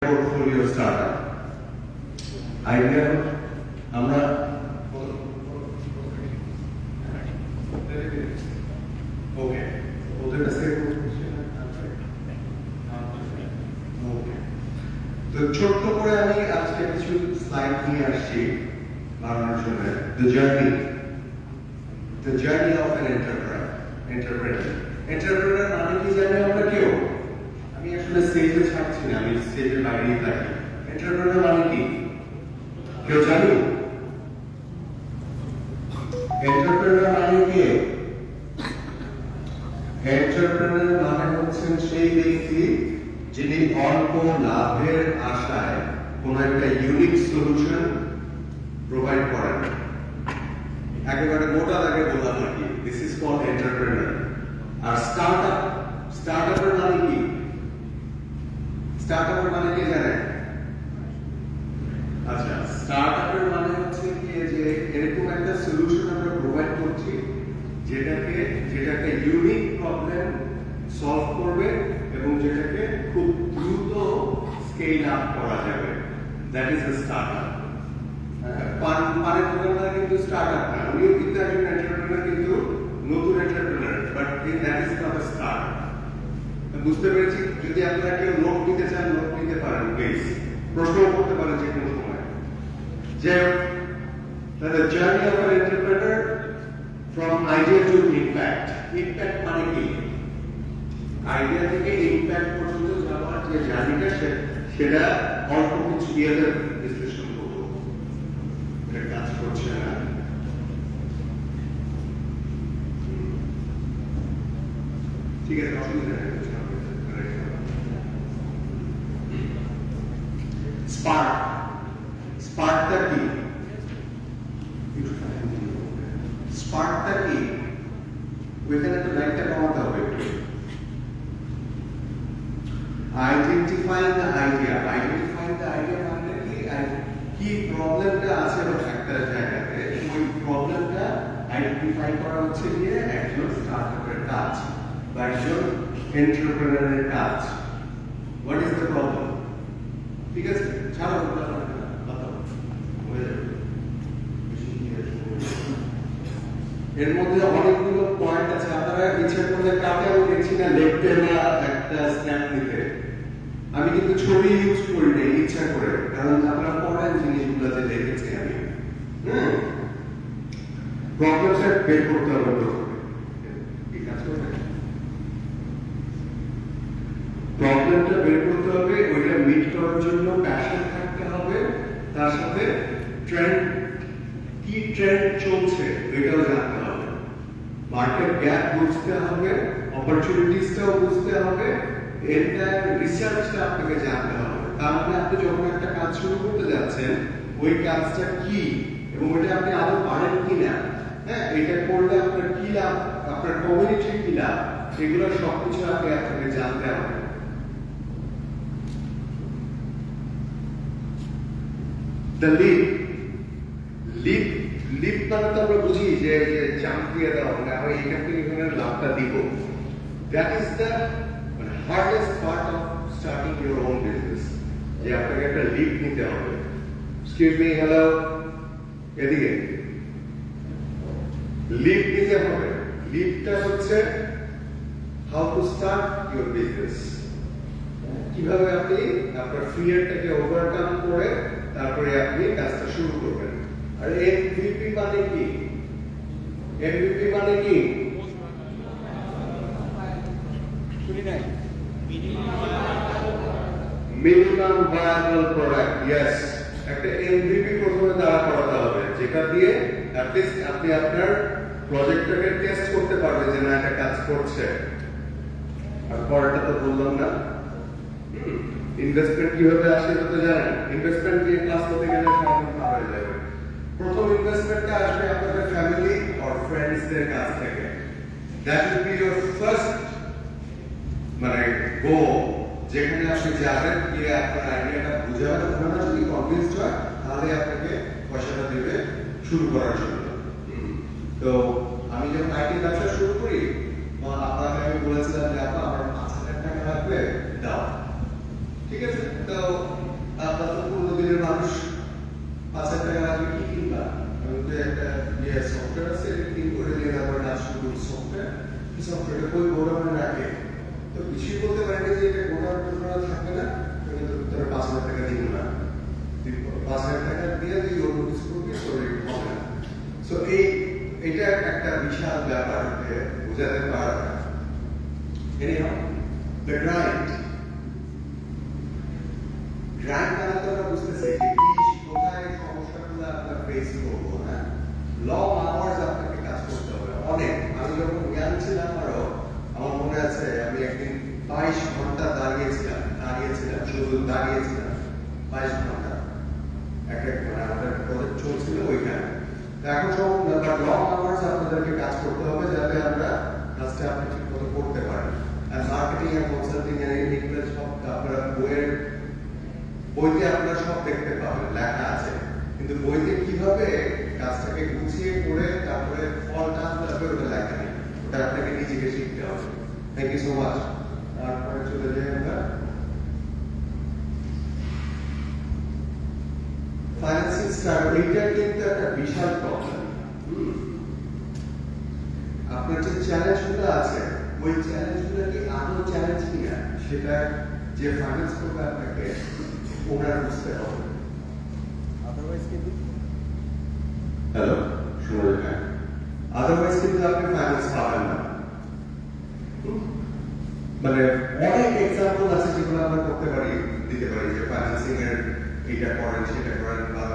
portfolio startup idea আমরা ওকে ওদের কাছে তো ছোট্ট করে আমি আজকে কিছু স্লাইড নিয়ে আসছি বানানোর জন্য the journey of an entrepreneur মানে কি জানি আমরা কেউ আমি আসলে স্টেজে ছাড়ছি না আমি স্টেজের বাইরেই থাকি entrepreneur মানে কি কেউ জানি entrepreneur মানে কি entrepreneur মানে হচ্ছেন সেই ব্যক্তি যিনি অল্প লাভের আশায় কোন একটা ইউনিক সলিউশন প্রোভাইড করেন একেবারে মোটা দাগে বললাম আর কি দিস ইজ কল্ড এন্টারপ্রেনার আর স্টার্টআপের মানে কি স্টার্টআপের মানে কি জানেন আচ্ছা স্টার্টআপের মানে হচ্ছে কি যে এরকম একটা সলিউশন আমরা প্রোভাইড করছি যেটাকে ইউনিক প্রবলেম সলভ করবে এবং যেটাকে খুব দ্রুত স্কেল আপ করা যাবে দ্যাট ইজ আ স্টার্টআপ পানের দোকানদার কিন্তু স্টার্টআপ না উনিও কিন্তু একজন এন্টারপ্রেনার কিন্তু নতুন entrepreneur but that is not a startup বুঝতে পেরেছি যদি আপনারা কেউ নোট নিতে চান নোট নিতে পারেন প্লিজ প্রশ্ন করতে পারেন যে কোনো সময় যে the journey of an entrepreneur from idea to impact মানে কি আইডিয়া থেকে ইমপ্যাক্ট পর্যন্ত যাওয়ার যে জার্নিটা সেটা অল্প কিছু দিয়ে বিশ্লেষণ করবো এটা কাজ করছে না ঠিক আছে অসুবিধা নেই স্পার্কটা কি স্পার্কটা কি ওইখানে তো লাইটটা কমাতে হবে একটু identifying the idea মানে কি প্রবলেমটা আছে একটা জায়গাতে ওই প্রবলেমটা আইডেন্টিফাই করা হচ্ছে গিয়ে একজন স্টার্টআপের কাজ বা একজন এন্টারপ্রেনারের কাজ হোয়াট ইজ দ্য প্রবলেম ঠিক আছে ছাড়ো এর মধ্যে অনেকগুলো পয়েন্ট আছে আপনারা ইচ্ছা করলে কাউকে আমি দেখছি না লিখতে না একটা স্ন্যাপ নিতে আমি কিন্তু ছবি ইউজ করি না ইচ্ছা করে কারণ আপনারা পড়েন জিনিসগুলো যে দেখেছি আমি প্রবলেমটা বের করতে হবে ঠিক আছে প্রবলেমটা বের করতে হবে ওইটা মিট করার জন্য প্যাশন থাকতে হবে তার সাথে কি ট্রেন্ড চলছে এটাও জানতে হবে মার্কেট গ্যাপ বুঝতে হবে অপরচুনিটিসটাও বুঝতে হবে এটা রিসার্চটা আপনাকে জানতে হবে তার মানে আপনি যখন একটা কাজ শুরু করতে যাচ্ছেন ওই কাজটা কি এবং ওটা আপনি আদৌ পারেন কিনা হ্যাঁ এটা করলে আপনার কি লাভ আপনার কমিউনিটির কি লাভ এগুলো সবকিছু আপনাকে জানতে হবে দ্য লিপ মানে তো আমরা বুঝি যে চান্স দিয়ে দেওয়া মানে আমরা এখান থেকে এখানে লাভটা দিব that is the hardest part of starting your own business যে আপনাকে একটা লিপ নিতে হবে এক্সকিউজ মি হ্যালো এদিকে লিপ নিতে হবে লিপটা হচ্ছে how to start your business কিভাবে আপনি আপনার ফিয়ারটাকে ওভারকাম করে তারপরে আপনি কাজটা শুরু করবেন আর এমভিপি মানে কি এমভিপি মানে কি শুনি নাই মিনিমাম ভায়াবল প্রোডাক্ট ইয়েস একটা এমভিপি প্রথমে দাঁড়া করাতে হবে যেটা দিয়ে অ্যাট লিস্ট আপনি আপনার প্রজেক্টটাকে টেস্ট করতে পারবেন যে না এটা কাজ করছে আর পরেরটা তো বললাম না ইনভেস্টমেন্ট কিভাবে আসে এটা তো জানেন ইনভেস্টমেন্ট দিয়ে ক্লাস করতে গেলে সমাধান হয়ে যাবে প্রথম ইনভেস্টমেন্টটা আসবে আপনাদের ফ্যামিলি অর ফ্রেন্ডসদের কাছ থেকে that will be your first মানে গো যেখানে আপনি যাবেন গিয়ে আপনার আইডিয়াটা বুঝাবেন ওনারা যদি কনভিন্সড হয় তাহলে আপনাকে পয়সাটা দেবে শুরু করার জন্য তো আমি যখন আইটি ব্যবসা শুরু করি আপনাকে আমি বলেছিলাম যে আপনার আমার 5,000 টাকা লাগবে দাও ঠিক আছে তো মানুষ 5,000 টাকা লাগবে কি কিনবা? আমি তো একটা সফটওয়্যার আছে ক্লিক করে দিয়ে তারপরে কাজ শুরু করি সফটওয়্যার এই সফটওয়্যারটা কই গোডাউনে রাখে তো কিছুই বলতে পারে না যে এটা গোডাউন থাকবে না কিন্তু তোর 5,000 টাকা দিব না 5,000 টাকা দিয়ে তুই ওর নোটিস করবি তোর হবে না সো এটা একটা বিশাল ব্যাপার বোঝাতে পারবে না anyhow the grind বানাতে আমরা বুঝতেছি কোথায় সমস্যাগুলো আপনার ফেস করবো হ্যাঁ লং আওয়ার্স আপনাকে কাজ করতে হবে অনেক আমি যখন জ্ঞান ছিলাম আরো আমার মনে আছে আমি একদিন 22 ঘন্টা দাঁড়িয়েছিলাম শুধু দাঁড়িয়েছিলাম 22 ঘন্টা মানে আমাদের প্রজেক্ট চলছিল ওইখানে এখন সব লং আওয়ার্স আপনাদেরকে কাজ করতে হবে যাতে আমরা কাজটা আপনি ঠিক মতো করতে পারেন আর মার্কেটিং আর কনসাল্টিং এর এগুলো সব আপনারা বইতে আপনারা সব দেখতে পাবেন লেখা আছে কিন্তু বইতে কিভাবে কাজটাকে গুছিয়ে করে তারপরে ফলটা আনতে হবে ওটা লেখা নেই ওটা আপনাকে নিজেকে শিখতে হবে থ্যাংক ইউ সো মাচ তারপরে চলে যাই আমরা ফাইন্যান্সিং স্ট্রাগল এটা কিন্তু একটা বিশাল প্রবলেম আপনার যে চ্যালেঞ্জগুলো আছে ওই চ্যালেঞ্জগুলো কি আদৌ চ্যালেঞ্জ কিনা সেটা যে ফাইন্যান্স করবে আপনাকে ওনার বুঝতে হবে আদারওয়াইজ কিন্তু হ্যালো শুনুন হ্যাঁ আদারওয়াইজ কিন্তু আপনি ফাইন্যান্স পাবেন না মানে অনেক এক্সাম্পল আছে যেগুলো আমরা করতে পারি দিতে পারি যে ফাইন্যান্সিং এর এটা করেন সেটা করেন বা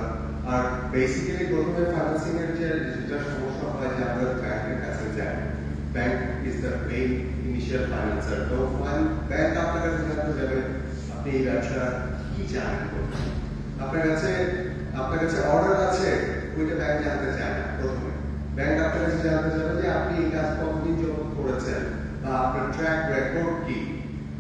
আর বেসিক্যালি প্রথমে ফাইন্যান্সিং এর যেটা সমস্যা হয় যে আমরা ব্যাংকের কাছে যাই bank is the main initial financer তো ব্যাংক আপনার কাছে জানতে যাবে আপনি এই ব্যবসা কি জানেন আপনার কাছে অর্ডার আছে ওইটা ব্যাংক জানতে চায় না প্রথমে ব্যাংক আপনার কাছে জানতে চাবে যে আপনি এই কাজ কতদিন যাবত করেছেন বা আপনার ট্র্যাক রেকর্ড কি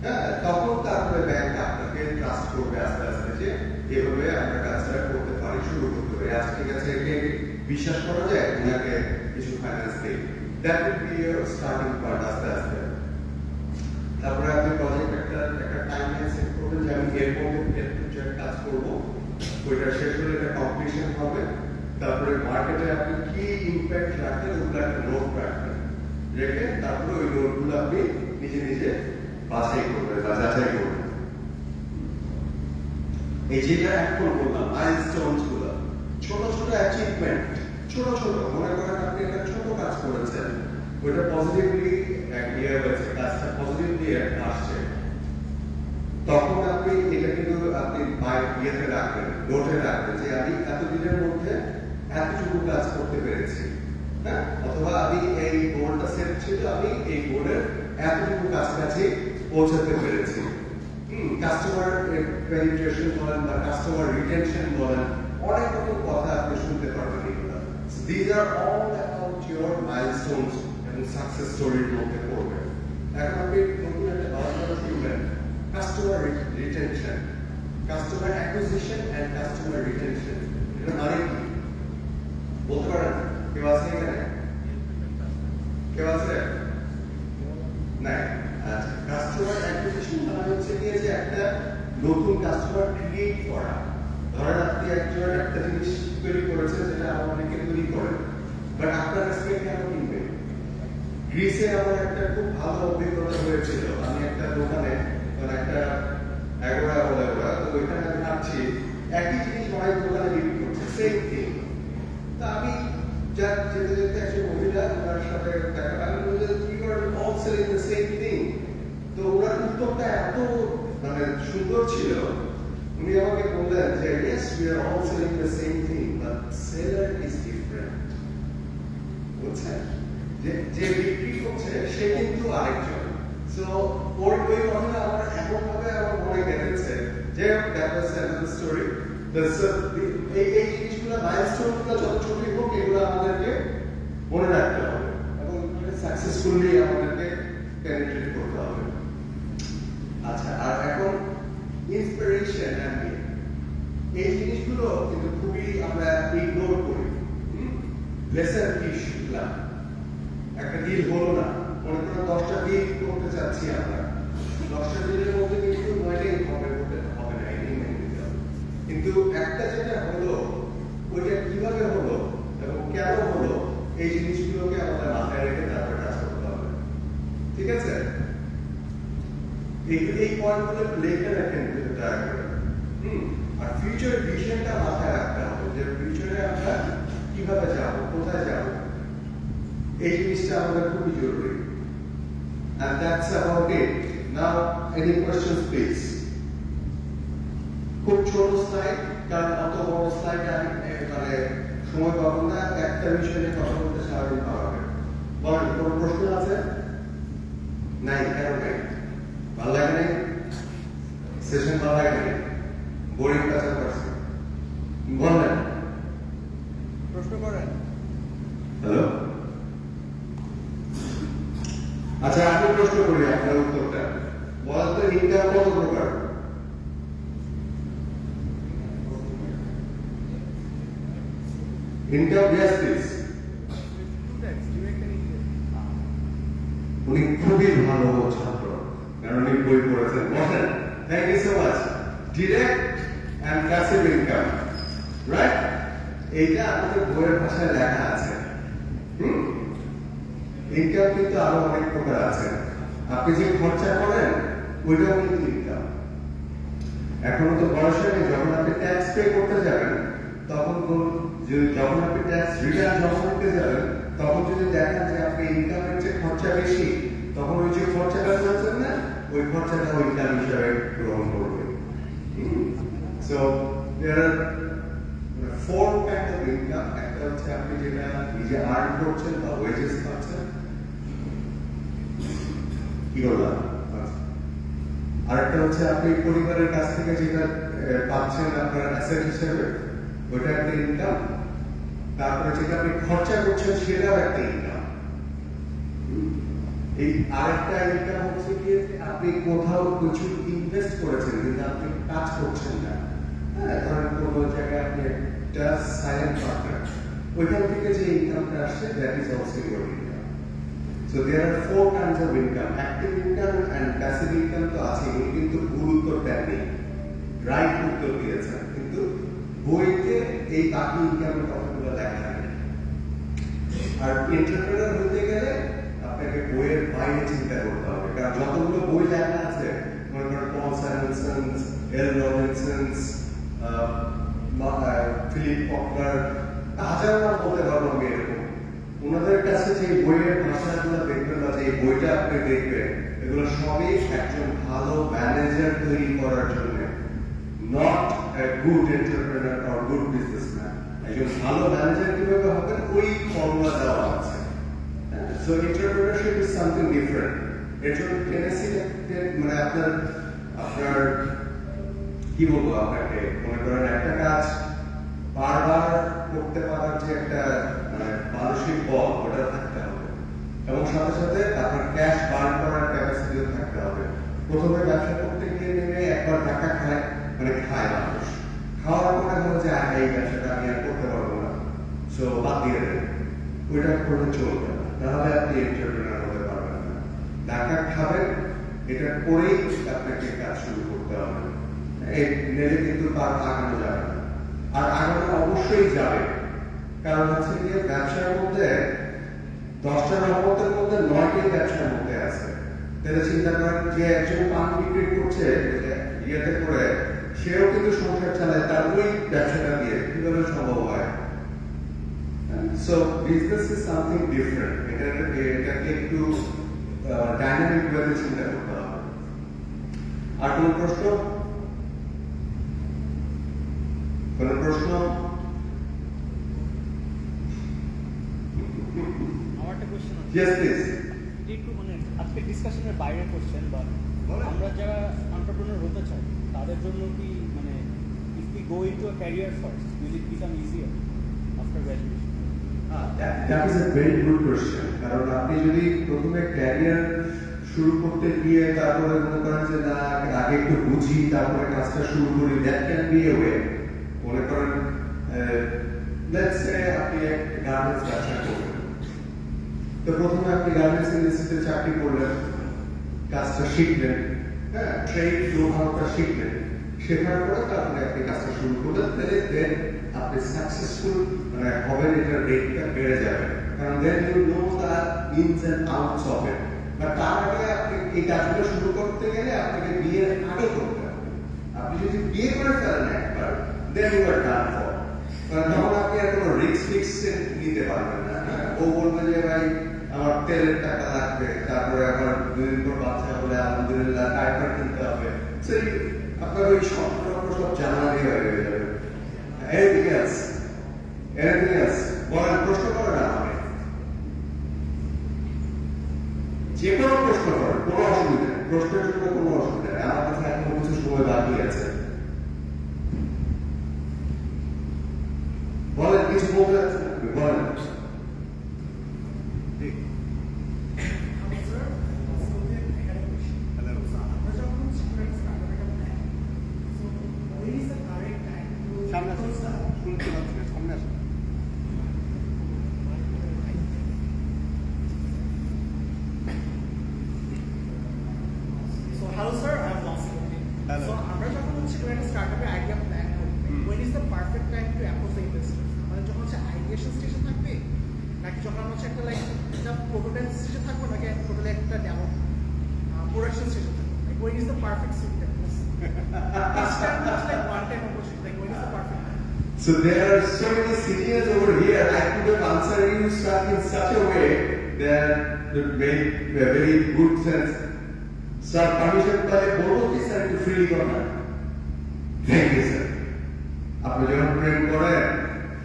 হ্যাঁ তখন তারপরে ব্যাংক আপনাকে ট্রাস্ট করবে আস্তে আস্তে যে এভাবে আমরা কাজটা করতে পারি শুরু করতে পারি আজ ঠিক আছে একে বিশ্বাস করা যায় ওনাকে কিছু ফাইন্যান্স দিই that will be your starting point আস্তে আস্তে তারপরে আপনি প্রজেক্ট একটা টাইমলাইন সেট করবেন যে আমি এর মধ্যে কাজ করব ওইটা শেষ হলে এটা কমপ্লিশন হবে তারপরে মার্কেটে আপনি কি ইমপ্যাক্ট রাখেন ওগুলো একটা নোট রাখবেন রেখে তারপরে ওই নোটগুলো আপনি নিজে নিজে বাছাই করবেন বা যাচাই করবেন এই যেটা এখন বললাম মাইলস্টোনস গুলো ছোট ছোট অ্যাচিভমেন্ট ছোট মনে করেন আপনি একটা ছোট কাজ করেছেন ওইটা পজিটিভলি ইয়ে হয়েছে কাজটা পজিটিভলি আসছে তখন আপনি এটা কিন্তু আপনি ইয়েতে রাখবেন নোটে রাখবেন যে আমি এতদিনের মধ্যে এতটুকু কাজ করতে পেরেছি হ্যাঁ অথবা আমি এই গোলটা সেট ছিল আমি এই গোলের এতটুকু কাছাকাছি পৌঁছাতে পেরেছি কাস্টমার পেনিট্রেশন বলেন বা কাস্টমার রিটেনশন বলেন অনেক রকম কথা আপনি শুনতে পারবেন এগুলো these are all about your milestones এবং সাকসেস স্টোরির মধ্যে পড়বে এখন আপনি নতুন একটা ভালো শুনবেন customer retention customer acquisition and customer retention এটা মানে কি বলতে পারেন কেউ আছে এখানে কেউ আছে না আচ্ছা কাস্টমার অ্যাকুইজিশন মানে হচ্ছে কি যে একটা নতুন কাস্টমার ক্রিয়েট করা ধরেন আপনি একজন একটা জিনিস তৈরি করেছেন যেটা অনেকে তৈরি করেন বাট আপনার কাছ থেকে কেন কিনবে গ্রিসে আমার একটা খুব ভালো অভিজ্ঞতা হয়েছিল আমি একটা দোকানে মানে একটা এগোরা বলে ওরা তো ওইখানে আমি ভাবছি একই জিনিস অনেক দোকানে বিক্রি করছে সেম থিং তা আমি যেতে একজন মহিলা ওনার সাথে দেখা আমি বলছি কি করেন all selling the same thing তো ওনার উত্তরটা এত মানে সুন্দর ছিল উনি আমাকে বললেন যে yes we are all selling the same thing but seller is different বুঝছেন যে বিক্রি করছে সে কিন্তু আরেকজন সো ওই কথাটা আমার এমন ভাবে আমার মনে গেছে যে দ্যাট ওয়াজ অ্যানাদার স্টোরি এই জিনিসগুলো মাইলস্টোনগুলো যত ছোটই হোক এগুলো আমাদেরকে মনে রাখতে হবে এবং সাকসেসফুলি আমাদেরকে পেনিট্রেট করতে হবে আচ্ছা আর এখন ইন্সপিরেশন এই জিনিসগুলো কিন্তু খুবই আমরা ইগনোর করি লেসন কি শিখলাম একটা ডিল হলো না মনে করেন 10টা ডিল করতে চাচ্ছি আমরা 10টা ডিলের মধ্যে কিন্তু 9টাই হবে না এই মেনে নিতে হবে কিন্তু একটা যেটা হলো ওইটা কিভাবে হলো এবং কেন হলো এই জিনিসগুলোকে আমাদের মাথায় রেখে তারপরে কাজ করতে হবে। ঠিক আছে? এই পয়েন্টগুলো লিখে রাখেন দয়া করে। আর ফিউচার ভিশনটা মাথায় রাখতে হবে যে ফিউচারে আমরা কিভাবে যাব, কোথায় যাব, এই জিনিসটা আমাদের খুবই জরুরি। And that's about it. Now, any questions, please? খুব ছোট স্লাইড, কারণ অত বড় স্লাইড আমি মানে সময় পাবো না, একটা বিষয় নিয়ে কথা বলতে সারাদিন পাওয়াবে। বলেন, কোনো প্রশ্ন আছে? নাই, কেন নাই? ভালো লাগে নাই? সেশন ভালো লাগে নাই? বোরিং কাজ করছে? বলেন। প্রশ্ন করেন। হ্যালো? আচ্ছা, আপনি প্রশ্ন করি আপনার উত্তরটা। বলেন তো ইনকাম কত প্রকার? Income, yes please. উনি খুবই ভালো ছাত্র, কারণ উনি বই পড়েছেন। বলেন, thank you so much. Direct and passive income, right? এইটা আমাদের বইয়ের ভাষায় লেখা আছে। ইনকাম কিন্তু আরো অনেক প্রকার আছে। আপনি যে খরচা করেন ওইটাও কিন্তু ইনকাম। এখনো তো বয়স হয়নি, যখন আপনি ট্যাক্স পে করতে যাবেন তখন যখন আপনি ট্যাক্স রিটার্ন জমা করতে যাবেন তখন যদি দেখেন যে আপনি ইনকামের চেয়ে খরচা বেশি, তখন ওই যে খরচাটা করেছেন না, ওই খরচাটাও ইনকাম হিসাবে গ্রহণ করবে। So there are 4 kind of income. একটা হচ্ছে আপনি যেটা নিজে আর্ন করছেন বা ওয়েজেস পাচ্ছেন, কি বললাম, আরেকটা হচ্ছে আপনি পরিবারের কাছ থেকে যেটা পাচ্ছেন আপনার অ্যাসেট হিসেবে, ওইটা একটা ইনকাম। তারপরে যেটা আপনি খরচা করছেন সেটাও একটা ইনকাম। এই আরেকটা ইনকাম হচ্ছে কি আপনি কোথাও কিছু ইনভেস্ট করেছেন কিন্তু আপনি কাজ করছেন না। হ্যাঁ, ধরেন কোনো জায়গায় আপনি একটা সাইলেন্ট পার্টনার, ওইখান থেকে যে ইনকামটা আসছে that is also your income. So there are 4 kinds of income. Active income and passive income তো আছে, কিন্তু ভুল উত্তর দেননি, রাইট উত্তর দিয়েছেন, কিন্তু বইতে এই বাকি ইনকামের কথাগুলো লেখা নেই। আর এন্টারপ্রেনার হতে গেলে আপনাকে বইয়ের বাইরে চিন্তা করতে হবে, কারণ যতগুলো বই লেখা আছে, মনে করেন পল স্যামুয়েলসন, এল রবিনসন, ফিলিপ কটলার, হাজার নাম বলতে পারবো আমি এরকম। ওনাদের কাছে যে বইয়ের ভাষাগুলো দেখবেন বা যে বইটা আপনি দেখবেন, এগুলো সবই একজন ভালো ম্যানেজার তৈরি করার জন্য, not a good entrepreneur or good businessman. একজন ভালো ম্যানেজার কিভাবে হবেন ওই ফর্মুলা দেওয়া আছে। So entrepreneurship is something different. এর জন্য টেনেসি মানে আপনার কি বলবো, আপনাকে মনে করেন একটা কাজ বারবার করতে পারার যে একটা মানসিক বল ওটা থাকতে হবে, এবং সাথে সাথে আপনার ক্যাশ বার্ন করার ক্যাপাসিটিও থাকতে হবে। প্রথমে ব্যবসা করতে গিয়ে নেমে একবার টাকা খায় মানুষ, খাওয়ার পরে মনে যে এই ব্যবসাটা আমি আর করতে পারবো না, সো বাদ দিয়ে দেন, ওইটা করলে চলবে না, তাহলে আপনি এন্টারপ্রেনার হতে পারবেন না। টাকা খাবেন, এটা করেই আপনাকে কাজ শুরু করতে হবে, নেলে কিন্তু তার আগানো যাবে না। আর আগানো অবশ্যই যাবে, কারণ হচ্ছে গিয়ে ব্যবসার মধ্যে 10টা রহমতের মধ্যে 9টি ব্যবসার মধ্যে আছে। তাহলে চিন্তা করেন যে একজন পান বিক্রি করছে ইয়েতে করে, সেও কিন্তু সংসার চালায় তার ওই ব্যবসাটা দিয়ে, কিভাবে সম্ভব হয়? So business is something different. এটাকে একটু ডাইনামিক ওয়েতে চিন্তা করতে হবে। আর কোন প্রশ্ন? কোন প্রশ্ন? আমার একটা কোশ্চেন আছে। Yes please. একটু মানে আজকে ডিসকাশনের বাইরে কোশ্চেন, বা আমরা যারা এন্টারপ্রেনার হতে চাই তাদের জন্য কি মানে if we go into a career first will it become easier after graduation? That is a very good question. কারণ আপনি যদি প্রথমে ক্যারিয়ার শুরু করতে গিয়ে তারপরে মনে করেন যে না আগে একটু বুঝি তারপরে কাজটা শুরু করি, that can B a way. মনে করেন লেটস সে আপনি এক গার্মেন্টস ব্যবসা করবেন, তো প্রথমে আপনি গার্মেন্টস ইন্ডাস্ট্রিতে চাকরি করলেন, কাজটা শিখলেন, হ্যাঁ, ট্রেড নোহাউটা শিখলেন, শেখার পরে তারপরে আপনি কাজটা শুরু করবেন, তাহলে দেন আপনি সাকসেসফুল মানে হবেন, এটার রেটটা বেড়ে যাবে, কারণ then you know the ins and outs of it. আর তার আগে আপনি এই কাজগুলো শুরু করতে গেলে আপনাকে বিয়ের আগে করতে হবে। আপনি যদি বিয়ে করে ফেলেন একবার, দেন ইউ আর ডান ফর, কারণ তখন আপনি আর কোনো রিস্ক ফিক্স নিতে পারবেন না। ও বলবে যে ভাই আমার তেলের টাকা লাগবে, তারপরে আমার 2 দিন পর বাচ্চা হলে আলহামদুলিল্লাহ ডাইপার কিনতে হবে, সেই আপনার ওই সম্পর্ক সব জানালি হয়ে যাবে। Anything else? Anything else? বলেন, প্রশ্ন করেন আমাকে, যে কোনো প্রশ্ন করেন, কোনো অসুবিধা নেই, প্রশ্নের জন্য কোনো অসুবিধা নেই, আমার কাছে এখনো কিছু সময় বাকি আছে। বলেন, কিছু বলতে চাচ্ছেন আপনি, বলেন। Hello sir, I'm Nasir. Hello. So, আমরা যখন হচ্ছে কোনো একটা স্টার্টআপের আইডিয়া প্ল্যান করব, when is the perfect time to approach the investors? মানে যখন হচ্ছে আইডিয়েশন স্টেজে থাকবে, নাকি যখন আমরা হচ্ছে একটা লাইক একটা প্রোটোটাইপ স্টেজে থাকবো, নাকি টোটালি একটা ডেমো প্রোডাকশন স্টেজে থাকবো? Like when is the perfect time? Each time looks like one time approach. Like when is the perfect time? So there are so many seniors over here. I could have answered you in such a way that would make a very good sense. Sir, permission পালে বলবো কি sir একটু freely কথা? Thank you sir. আপনি যখন প্রেম করেন,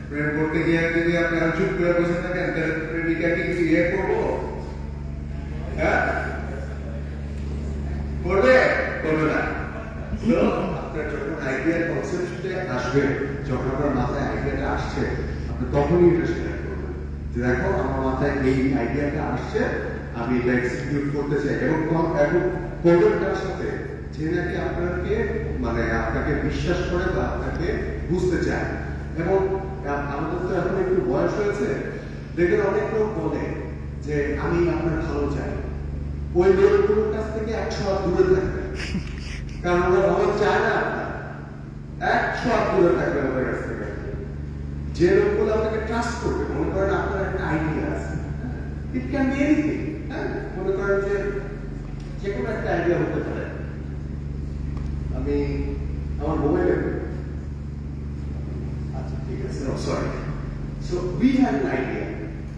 প্রেম করতে গিয়ে যদি আপনি চুপ করে বসে থাকেন, তাহলে প্রেমিকাকে কি ইয়ে করবো? হ্যাঁ, করবে? করবে না। So, আপনার যখন আইডিয়ার কনসেপ্টে আসবে, যখন আপনার মাথায় আইডিয়াটা আসছে, আপনি তখনই এটা শেয়ার করবেন যে দেখো আমার মাথায় এই আইডিয়াটা আসছে, আমি এটা এক্সিকিউট করতে চাই, এবং করবেন তার সাথে যে নাকি আপনাকে মানে আপনাকে বিশ্বাস করে বা আপনাকে বুঝতে চায়। এবং আমাদের তো এখন একটু বয়স হয়েছে, দেখবেন অনেক লোক বলে যে আমি আপনার ভালো চাই, ওই লোকগুলোর কাছ থেকে 100 হাত দূরে থাকবে, কারণ ওরা ভালো চায় না আপনার, 100 হাত দূরে থাকবে ওদের কাছ থেকে। যে লোকগুলো আপনাকে ট্রাস্ট করবে, মনে করেন আপনার একটা আইডিয়া আছে, ইট ক্যান বি এনিথিং, মনে করেন যে কোনো একটা আইডিয়া হতে পারে। আমি আমার মোবাইলে, আচ্ছা ঠিক আছে, sorry. So we have an idea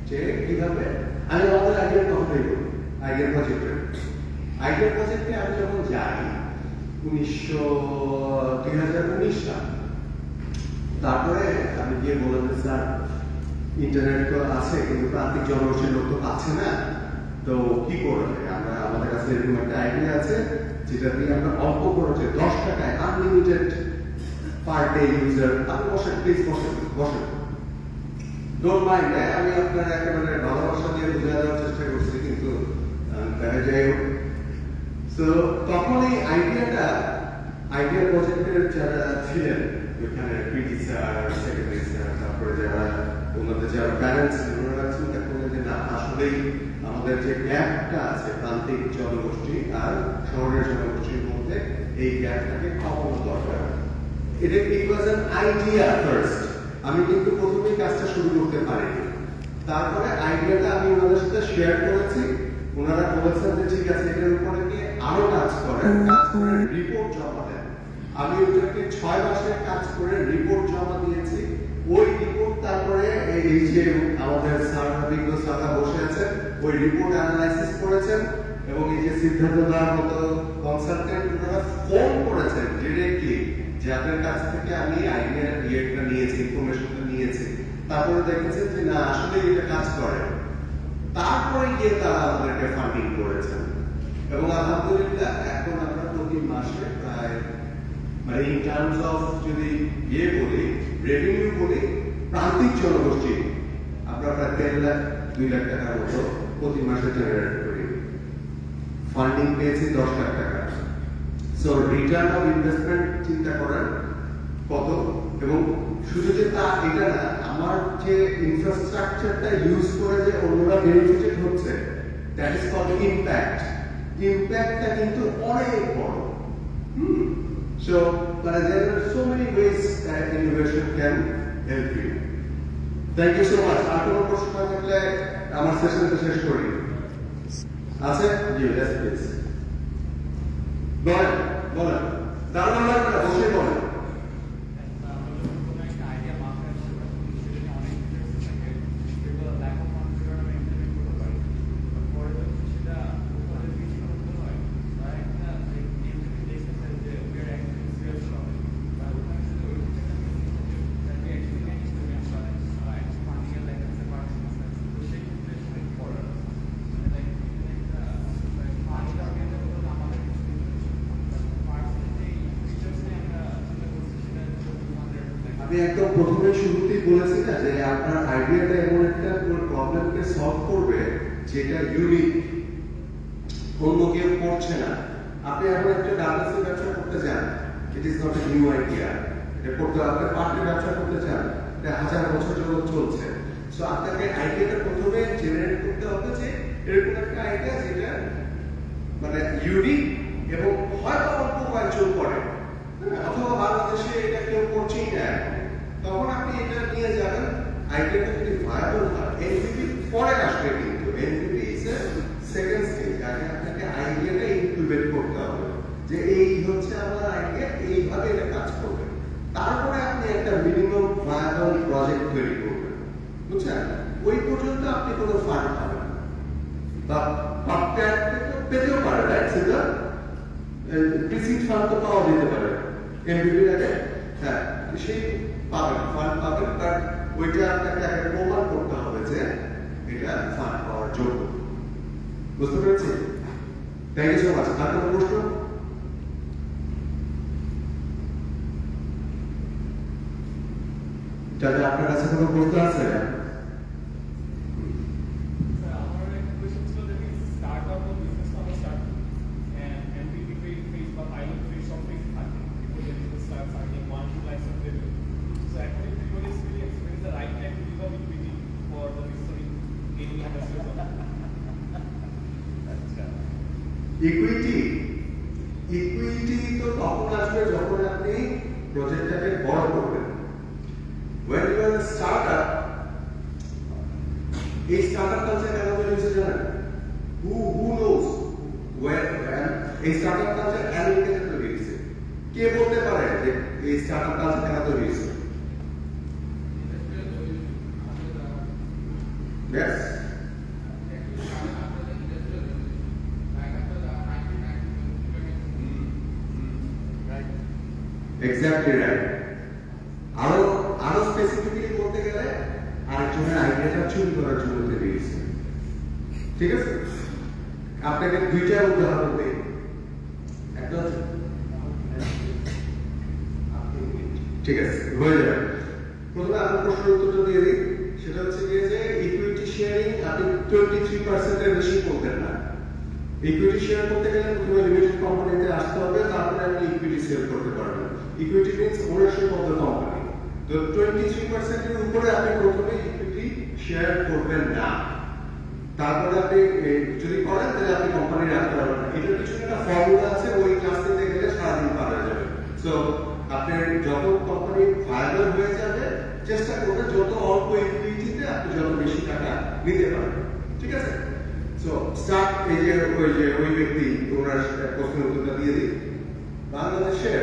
যে কিভাবে, আমি আমাদের আইডিয়ার কথাই বলি, আইডিয়ার প্রজেক্টে আমি যখন যাই 2019 সাল, তারপরে আমি গিয়ে বললাম যে স্যার ইন্টারনেট তো আছে কিন্তু প্রান্তিক জনগোষ্ঠীর লোক তো পাচ্ছে না, তো কি করবে? আমরা আমাদের কাছে এরকম একটা আইডিয়া আছে যেটা দিয়ে আমরা অল্প খরচে 10 টাকায় আনলিমিটেড পার ডে ইউজার। আপনি বসেন প্লিজ, বসেন, ডোন্ট মাইন্ড, আমি আপনার একেবারে ভালোবাসা দিয়ে বুঝে দেওয়ার চেষ্টা করছি, কিন্তু দেখা যায়। তো তখন এই আইডিয়া প্রজেক্টের যারা ছিলেন ওইখানে, পিটি স্যার, সেক্রেটারি স্যার, তারপরে যারা ওনাদের যারা প্যারেন্টস, ওনারা চিন্তা করলেন যে না, আসলেই আমাদের যে গ্যাপটা আছে প্রান্তিক জনগোষ্ঠী আর শহরের জনগোষ্ঠীর মধ্যে, এই গ্যাপটাকে কমানো দরকার। ইট ওয়াজ অ্যান আইডিয়া ফার্স্ট। আমি কিন্তু প্রথমেই কাজটা শুরু করতে পারিনি, তারপরে আইডিয়াটা আমি ওনাদের সাথে শেয়ার করেছি, ওনারা বলেছেন যে ঠিক আছে এটার উপরে গিয়ে আরো কাজ করেন, কাজ করে রিপোর্ট জমা দেন। আমি ওটাকে 6 মাসের কাজ করে রিপোর্ট জমা দিয়েছি। ওই রিপোর্ট তারপরে এই যে আমাদের বিজ্ঞ স্যাররা বসে আছেন, ওই রিপোর্ট অ্যানালাইসিস করেছেন, এবং এই যে সিদ্ধান্ত দেওয়ার মতো কনসালটেন্ট ওনারা ফোন করেছেন ডিরেক্টলি যে আপনার কাছ থেকে আমি আইডিয়াটা নিয়েছি, ইনফরমেশনটা নিয়েছি, তারপরে দেখেছেন যে না আসলে এটা কাজ করে, তারপরে গিয়ে তারা আমাদেরকে ফান্ডিং করেছেন। এবং আলহামদুলিল্লাহ এখন আমরা প্রতি মাসে প্রায় মানে ইন টার্মস অফ যদি বলি, রেভিনিউ বলি, প্রান্তিক জনগোষ্ঠী আমরা প্রায় 1.5 লাখ 2 লাখ টাকার মতো প্রতি মাসে জেনারেট করি। ফান্ডিং পেয়েছি 10 লাখ টাকা। সো রিটার্ন অফ ইনভেস্টমেন্ট চিন্তা করেন কত, এবং শুধু যে তা এটা না, আমার যে ইনফ্রাস্ট্রাকচারটা ইউজ করে যে অন্যরা বেনিফিটেড হচ্ছে, দ্যাট ইজ কল্ড ইমপ্যাক্ট। ইমপ্যাক্টটা কিন্তু অনেক বড়। So there are so many ways that innovation can help you. Thank you so much. আর কোনো প্রশ্ন থাকলে আমার সেশনটা শেষ করি। আছে? জি, yes please. বলেন। দাঁড়ানো লাগবে না, বসে বলেন। আমি একদম প্রথমে শুরুতেই বলেছি না যে আপনার আইডিয়াটা এমন একটা প্রবলেমকে সলভ করবে যেটা ইউনিক, অন্য কেউ করছে না। আপনি এখন একটা ডাবলসের ব্যবসা করতে চান, it is not a new idea. এটা করতে আপনি পার্টির ব্যবসা করতে চান, এটা 1000 বছর যাবত চলছে। সো আপনাকে আইডিয়াটা প্রথমে জেনারেট করতে হবে যে এরকম একটা আইডিয়া যেটা মানে ইউনিক এবং হয়তো অল্প কয়েকজন করে, অথবা বাংলাদেশে এটা কেউ করছেই না। তখন আপনি এটা নিয়ে যাবেন, আইডিয়াটা যদি ভায়াবল হয়, এনপিপি পরে আসবে, কিন্তু NPP is a second stage. আগে আপনাকে আইডিয়াটা ইনকিউবেট করতে হবে যে এই হচ্ছে আমার আইডিয়া, এইভাবে এটা কাজ করবে। তারপরে আপনি একটা মিনিমাম ভায়াবল প্রজেক্ট তৈরি করবেন, বুঝছেন? ওই পর্যন্ত আপনি কোনো ফান্ড পাবেন না, বা পেতেও পারে, রাইট? সেটা প্রিসিড ফান্ড তো পাওয়া যেতে পারে এমপিপি আগে, হ্যাঁ, সেই পাবেন, ফান্ড পাবেন, বাট ওইটা আপনাকে আগে প্রমাণ করতে হবে যে এটা ফান্ড পাওয়ার যোগ্য। বুঝতে পেরেছি? Thank you so much. আর কোনো প্রশ্ন? যাতে আপনার কাছে কোনো প্রশ্ন আছে? ইকুইটি তো তখন আসবে যখন আপনি প্রজেক্টটাকে বড় করবেন। When you are a startup, এই স্টার্টআপ কালচার কেন তৈরি হয়েছে জানেন? Who knows when এই স্টার্টআপ কালচার আমেরিকাতে তৈরি হয়েছে? কে বলতে পারে যে এই স্টার্টআপ কালচার কেন তৈরি হয়েছে? Yes. Exactly right. আরো স্পেসিফিক্যালি বলতে গেলে আরেকজনের আইডিয়াটা চুরি করার জন্য তৈরি হয়েছে। ঠিক আছে? আপনাকে দুইটা উদাহরণ দেই। একটা ঠিক আছে, হয়ে যাবে। প্রথমে আপনার প্রশ্নের উত্তরটা দিয়ে দিই। সেটা হচ্ছে গিয়ে যে ইকুইটি শেয়ারিং আপনি 23% এর বেশি করতেন না। ইকুইটি শেয়ার করতে গেলে প্রথমে লিমিটেড কোম্পানিতে আসতে হবে, তারপরে আপনি ইকুইটি সেল করতে পারবেন। Equity means ownership of the company. তো 23% এর উপরে আপনি প্রথমে ইকুইটি শেয়ার করবেন না। তারপরে আপনি যদি করেন তাহলে আপনি কোম্পানি রাখতে পারবেন না। এটার পিছনে একটা ফর্মুলা আছে, ওই ক্লাস নিতে গেলে সারাদিন পার হয়ে যাবে। সো আপনি যত কোম্পানি ভায়াবল হয়ে যাবে চেষ্টা করবেন যত অল্প ইকুইটিতে আপনি যত বেশি টাকা নিতে পারবেন। ঠিক আছে? সো স্টার্ট ওই ব্যক্তি ওনার প্রশ্নের উত্তরটা দিয়ে দিই। বাংলাদেশের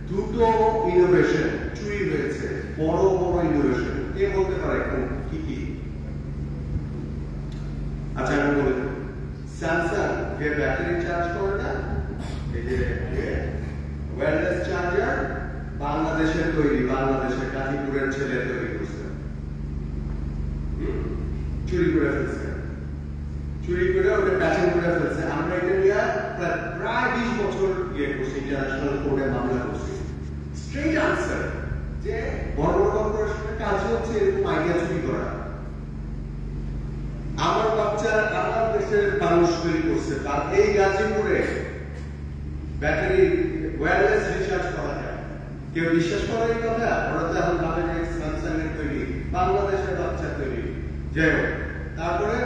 দুটো ইনোভেশন চুরি হয়েছে, বড় বড় ইনোভেশন। কে বলতে পারে এখন কি কি? আচ্ছা আমি বলি, স্যামসাং যে ব্যাটারি চার্জ করে না, এই যে ওয়্যারলেস চার্জার বাংলাদেশের তৈরি, বাংলাদেশের গাজীপুরের ছেলে তৈরি করছে, চুরি করে ফেলছে, চুরি করে ওটা প্যাচেন্ট করে ফেলছে। আমরা এটা নিয়ে প্রায় 20 বছর করছি, ইন্টারন্যাশনাল কোর্টে মামলা করছি। স্ট্রেট আনসার যে বড় বড় কর্পোরেশনের কাজ হচ্ছে এরকম আইডিয়া চুরি করা। আমার বাচ্চা আমার দেশের মানুষ তৈরি করছে, তার এই গাজীপুরে ব্যাটারি ওয়্যারলেস রিচার্জ করা যায়। কেউ বিশ্বাস করে এই কথা? ওরা তো এখন ভাবে যে স্যামসাং এর তৈরি, বাংলাদেশের বাচ্চা তৈরি। যাই হোক, তারপরে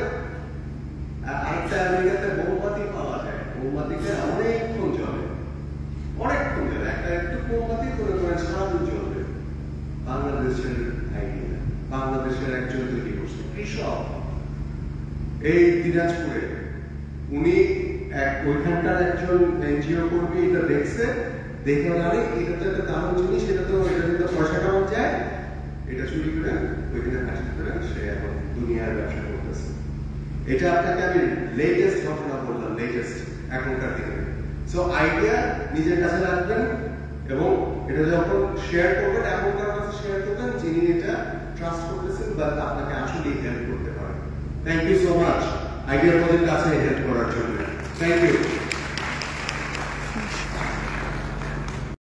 আরেকটা আমেরিকাতে মোমবাতি পাওয়া যায়, মোমবাতিতে অনেকক্ষণ জ্বলে, অনেকক্ষণ জ্বলে, একটা একটু মোমবাতি করে করেন সারাদিন চলবে। বাংলাদেশের আইডিয়া, বাংলাদেশের একজন তৈরি করছে কৃষক এই দিনাজপুরে, উনি ওইখানকার একজন এনজিও কর্মী এটা দেখছে, দেখে আরে এটা তো একটা দারুণ জিনিস, এটা তো পয়সা কামানো যায়, এটা চুরি করে ওইখানে হাসি করে সে এখন দুনিয়ার ব্যবসা করতেছে। এটা আপনাকে আমি লেটেস্ট ঘটনা বললাম, লেটেস্ট এখনকার দিনে। সো আইডিয়া নিজের কাছে রাখবেন এবং এটা যখন শেয়ার করবেন, এখনকার কাছে শেয়ার করবেন যিনি এটা ট্রাস্ট করতেছেন বা আপনাকে আসলে হেল্প করতে পারেন। Thank you so much idea project কাছে হেল্প করার জন্য। Thank you.